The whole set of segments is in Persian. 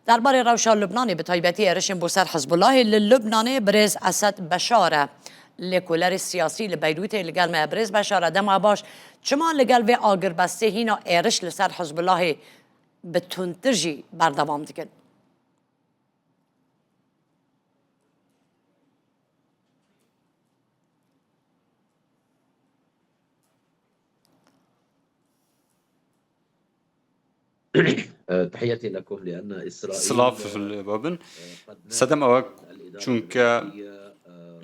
درباره روشا لبنانی به تایبەتی ێرشên بۆ سەر حزبوڵاهی لە لبنانê برێز ئەسەد بەشارە لێکۆلەری سیاسی لە بەیروتê لەگەڵ me برێز بەشارە دەما باش çima لەگەڵ vê agiribestê hîna êriş li ser Hizbullahê bi tundtir jî berdewam dikin. تحياتي لكم لأن إسرائيل سلاف بابن سدم أوك چونك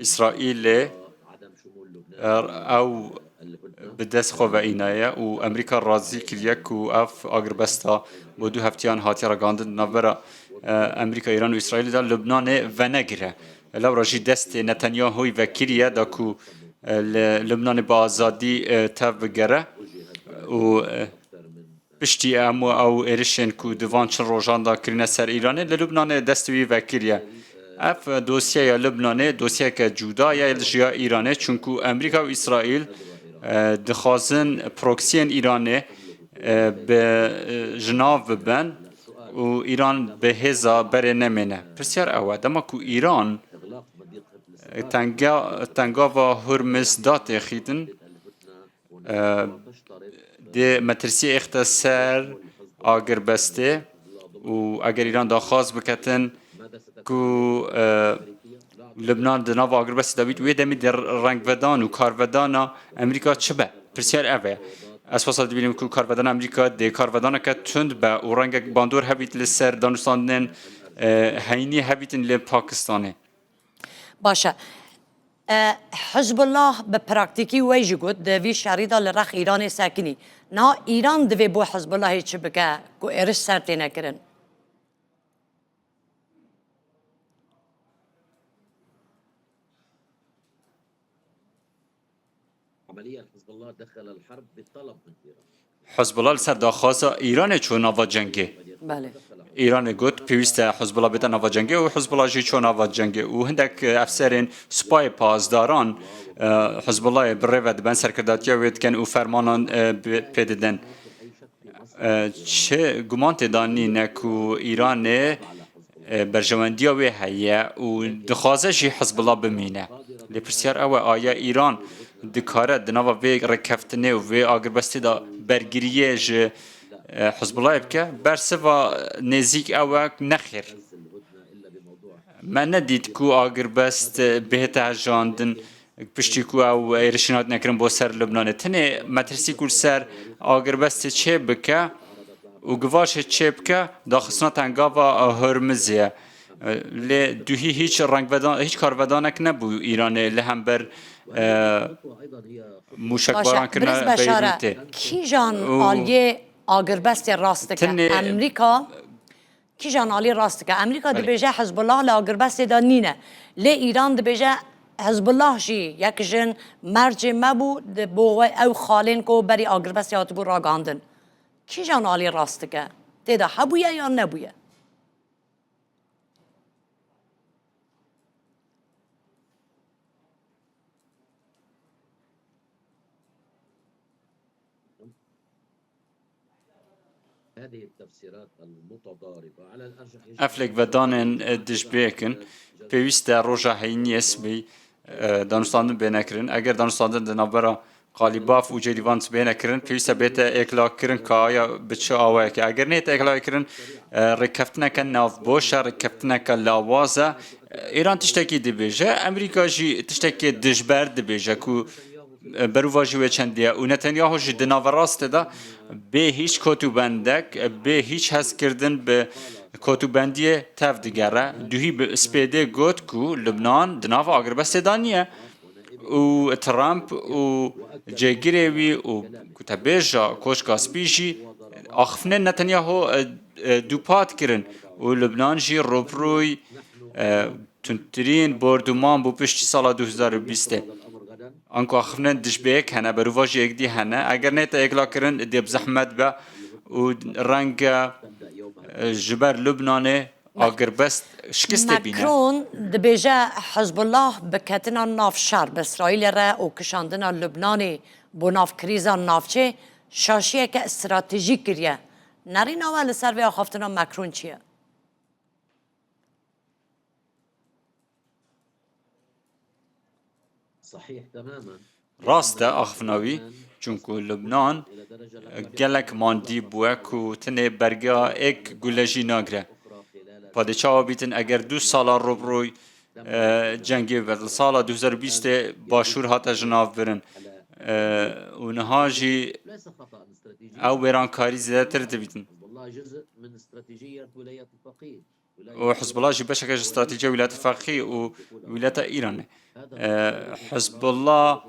إسرائيل أو بدس خواه اینایه و امریکا راضی کلیک و اف آگربستا و دو هفتیان هاتی را گاندن نوبرا امریکا ایران و اسرائیل دا لبنان و نگره لو راجی دست نتانیاهوی و کلیه دا کو لبنان با آزادی تف بگره و پشتی امو او ایرشن کو دوان چن روژان دا کرینه سر ایرانه لبنان دستوی و کلیه اف دوسیه لبنان دوسیه که جدا یا جیا ایرانه چونکو امریکا و اسرائیل دخوازن پروکسین ایرانه به جناو ببن و ایران به هزا بره نمینه پرسیار اوه دما کو ایران تنگا و هرمز دات خیدن ده مترسی اختصار آگر بسته و اگر ایران دا خواست بکتن کو لبنان دناو آگر بسته داوید وی دمی در رنگ ودان و کار ودانا امریکا چه به پرسیار اوه از فصل بینیم که کار ودان امریکا ده کار ودانا که تند به و رنگ باندور هبیت لسر دانستاندن هینی هبیتن لپاکستانه باشه حزب الله به پراکتیکی ویجی گود دوی شریدا لرخ ایران ساکنی نه ایران دوی بو حزب الله چه بگه کو ارش سرتی نکرن عمليا حزب الله دخل الحرب بطلب من إيران حزب الله سر داخواست ایران چون آوا جنگه بله ایران گوت پیوست حزب الله بدن آوا جنگه و حزب الله جی چون آوا جنگه و هندک افسرین سپای پاسداران حزب الله برود بن سرکرداتیا وید کن و فرمانان پیددن چه گمان تدانی نکو ایران برجواندیا وی هیا و دخوازه جی حزب الله بمینه لپرسیار او آیا ایران دکاره دنوا وی رکفتنه و وی آگربستی دا برگریه جه حزب الله بکه برسوا نزیک او نخیر من ندید کو آگربست بهت جاندن پشتی کو او ایرشنات نکرم با سر لبنان تنه مترسی کل سر آگربست چه بکه و گواش چه بکه داخلسنا تنگاوا هرمزیه لی دوهی هیچ رنگ ودان هیچ کار ودانک نبو ایران لهم بر موشک باران کرنا بیروته کی جان آلیه آگربست راست که امریکا کی جان آلی راست که امریکا دی بیجه حزب الله ل آگربست دا نینه لی ایران دی بیجه حزب الله جی یک جن مرج مبو دی بو او خالین کو بری آگربست هات بو راگاندن کی جان آلی راست که تیدا هبویه یا نبویه هذه التفسيرات المتضاربة على الأرجح افلک ودان دشبیکن پیوست روژا هینی اسمی دانستاندن بینکرین اگر دانستاندن دنابرا قالیباف و جریوانت بینکرین پیوست بیت اکلا کرن که آیا بچه آوه که اگر نیت اکلا کرن رکفتنه که ناف بوشه رکفتنه که لاوازه ایران تشتکی دی بیجه امریکا جی تشتکی دشبر دی بیجه که برواجی و چندیه و نتانیاهو جی دناو راست دا به هیچ کتوبندک به هیچ حس کردن به کتوبندی تف دیگره دوهی به سپیده گوت کو لبنان دناو آگربست دانیه و ترامپ و جگیروی و کتابیجا کوش کاسپیجی آخفنه نتانیاهو دوپات کرن و لبنان جی روبروی تنترین بردومان بو پشتی سال 2020 آنکو آخرین دشبیک هنه برواج یک دی هنه اگر نیت اکلا کرن دیب زحمت با و رنگ جبر لبنانه آگربست شکست بینه مکرون دبیجه حزب الله بکتنا ناف شر به اسرائیل را و کشاندنا لبنانی بو ناف کریزا نافچه شاشیه که استراتژیک کریه نرین اول سر و آخافتنا مکرون چیه؟ صحيح تماما. راسته أخفناوي چونکو لبنان گلک ماندی بوه کو تنه برگا ایک گلجی ناگره پادشاه بیتن اگر 2 سالا روبروی جنگی و سال 2020 باشور هاتا جناف برن و نهاجی ليس خطأ استراتيجي. او ویرانکاری زیاده تر دبیتن حزب الله جزء من استراتيجية ولاية الفقيه. و حزب الله جی بشکل استراتیجی ولایت فقیه و ولایت ایرانه حزب الله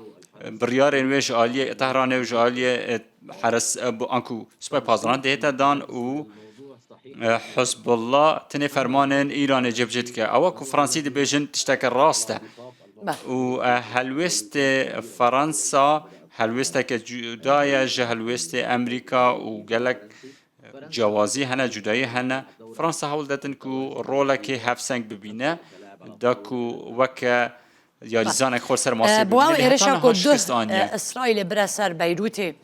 بریار نویش عالیه تهران نویش عالیه حرس انکو سپای پازران دهتا دان و حزب الله تنه فرمان ایران جبجت که اوا کو فرانسی دی بیجن تشتک راسته و هلوست فرانسا هلوست که جدای جه هلوست امریکا و گلک جوازی هنه جدایی هنه فرانسا حول دادن کو رولا که هفسنگ ببینه دا کو وکه یاریزانک خور سر ماسه بو او ببینه ایرشا کو ده آنیه اسرائیل بره سر بیروت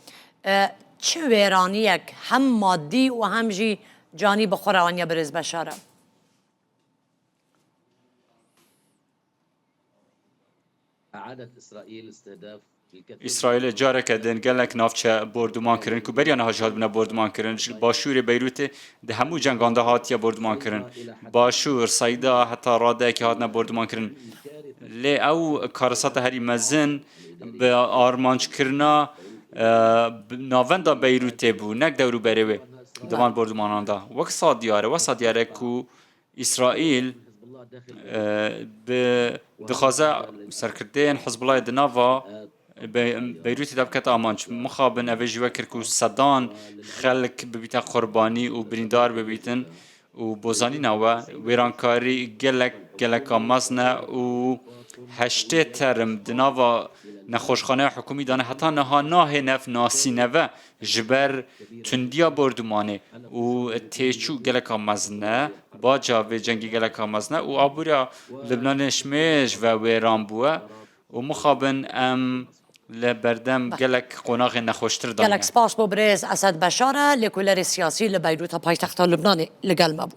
چه ویرانیک هم مادی و هم جی جانی بخوره آنیا برز بشاره أعادت إسرائيل استهداف الكثير اسرائیل جاره که دن گلک نافچه بردمان کرن کو بریان هاجهاد بنا بردمان کرن باشور بیروت ده همو جنگانده هاتیا بردمان کرن باشور سایدا حتی راده که هاتنا بردمان کرن لی او کارسات هری مزن به آرمانج کرنا ناوندا بیروت بو نک دورو بروه دوان بردمانانده وک سادیاره و سادیاره کو اسرائیل حزب الله داخل به دخازه سرکردین حزب الله دناوا بیروتی دبکت آمانچ مخابن اوه جوه کرکو صدان خلق ببیتن قربانی و بریندار ببیتن و بوزانی نوا ویرانکاری گلک آمازنه و هشته ترم دناوا نخوشخانه حکومی دانه حتی نها ناه نف ناسی نوه جبر تندیا بردمانه و تیچو گلک آمازنه با جاوه جنگی گلک آمازنه و آبورا لبنان شمیش و ویران بوه و مخابن ام لبردم گلک قناغ نخوشتر دانه گلک سپاس بو برز اسد بشاره لکولر سیاسی لبیروت پایتخت لبنان لگل مبو